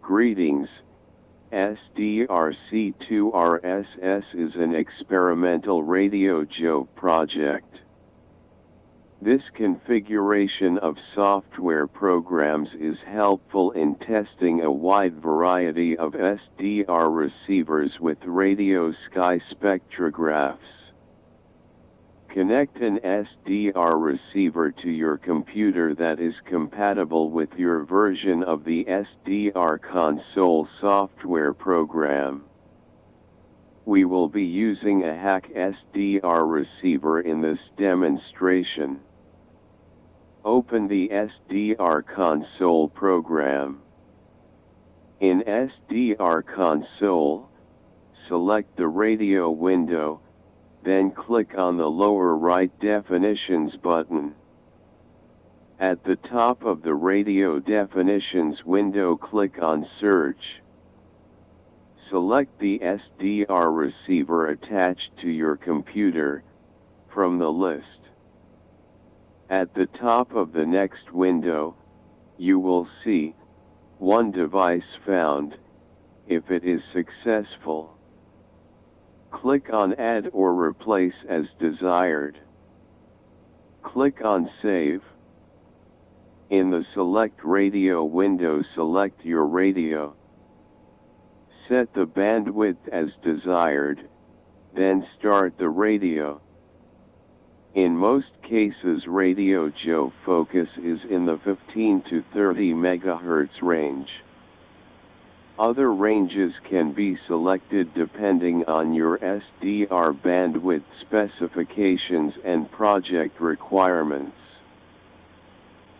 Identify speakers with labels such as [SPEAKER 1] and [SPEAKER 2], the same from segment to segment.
[SPEAKER 1] Greetings, SDRc2RSS is an experimental Radio Jove project. This configuration of software programs is helpful in testing a wide variety of SDR receivers with Radio Sky Spectrographs. Connect an SDR receiver to your computer that is compatible with your version of the SDR Console software program. We will be using a hack SDR receiver in this demonstration. Open the SDR Console program. In SDR Console, select the radio window, then click on the lower right Definitions button. At the top of the Radio Definitions window, click on Search. Select the SDR receiver attached to your computer from the list. At the top of the next window, you will see one device found, if it is successful. Click on Add or Replace as desired. Click on Save. In the Select Radio window, select your radio. Set the bandwidth as desired, then start the radio. In most cases, Radio Jove focus is in the 15 to 30 MHz range. Other ranges can be selected depending on your SDR bandwidth specifications and project requirements.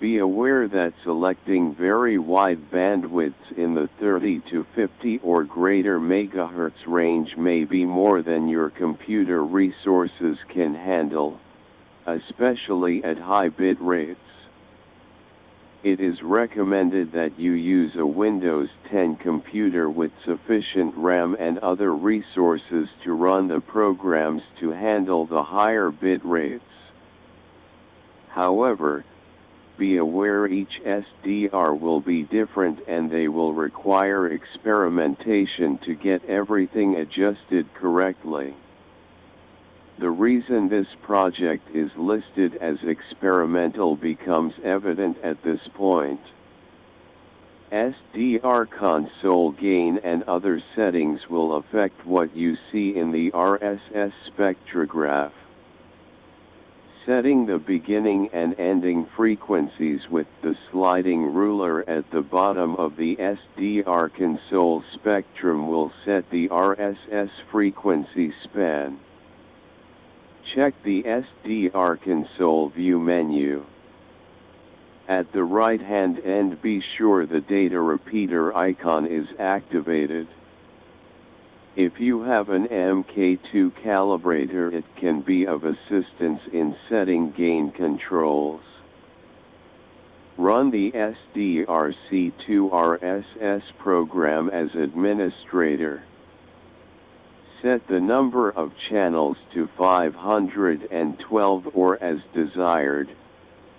[SPEAKER 1] Be aware that selecting very wide bandwidths in the 30 to 50 or greater MHz range may be more than your computer resources can handle, especially at high bit rates. It is recommended that you use a Windows 10 computer with sufficient RAM and other resources to run the programs to handle the higher bit rates. However, be aware each SDR will be different and they will require experimentation to get everything adjusted correctly. The reason this project is listed as experimental becomes evident at this point. SDR console gain and other settings will affect what you see in the RSS spectrograph. Setting the beginning and ending frequencies with the sliding ruler at the bottom of the SDR console spectrum will set the RSS frequency span. Check the SDR Console View menu. At the right-hand end, be sure the data repeater icon is activated. If you have an MK2 calibrator, it can be of assistance in setting gain controls. Run the SDRc2RSS program as administrator. Set the number of channels to 512 or as desired,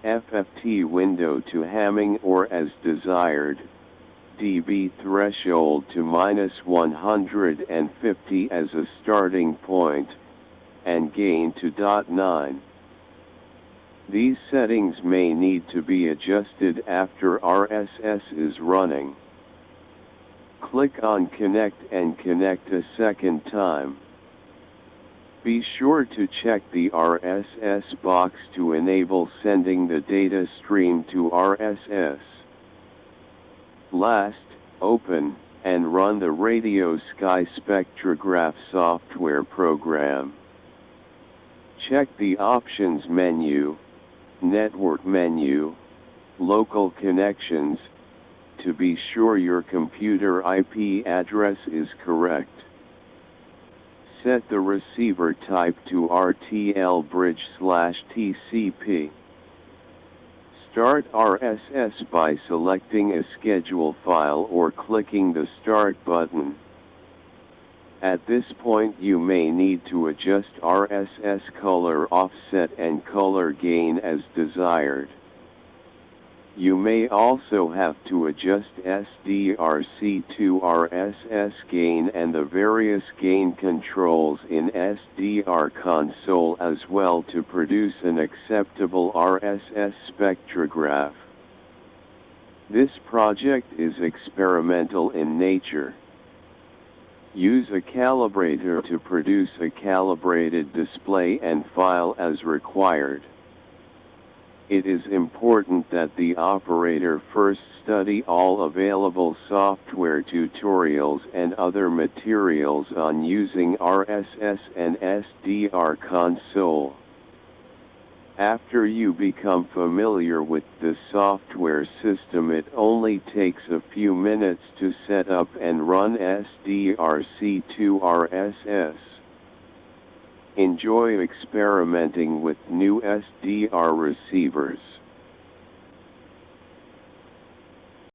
[SPEAKER 1] FFT window to Hamming or as desired, dB threshold to -150 as a starting point, and gain to 0.9. These settings may need to be adjusted after RSS is running. Click on Connect and connect a second time. Be sure to check the RSS box to enable sending the data stream to RSS. Last, open and run the Radio Sky Spectrograph software program. Check the Options menu, Network menu, Local Connections, to be sure your computer IP address is correct. Set the receiver type to RTL bridge/TCP. Start RSS by selecting a schedule file or clicking the Start button. At this point you may need to adjust RSS color offset and color gain as desired. You may also have to adjust SDRc2RSS gain and the various gain controls in SDR Console as well to produce an acceptable RSS spectrograph. This project is experimental in nature. Use a calibrator to produce a calibrated display and file as required. It is important that the operator first study all available software tutorials and other materials on using RSS and SDR Console. After you become familiar with the software system, it only takes a few minutes to set up and run SDRc2RSS. Enjoy experimenting with new SDR receivers.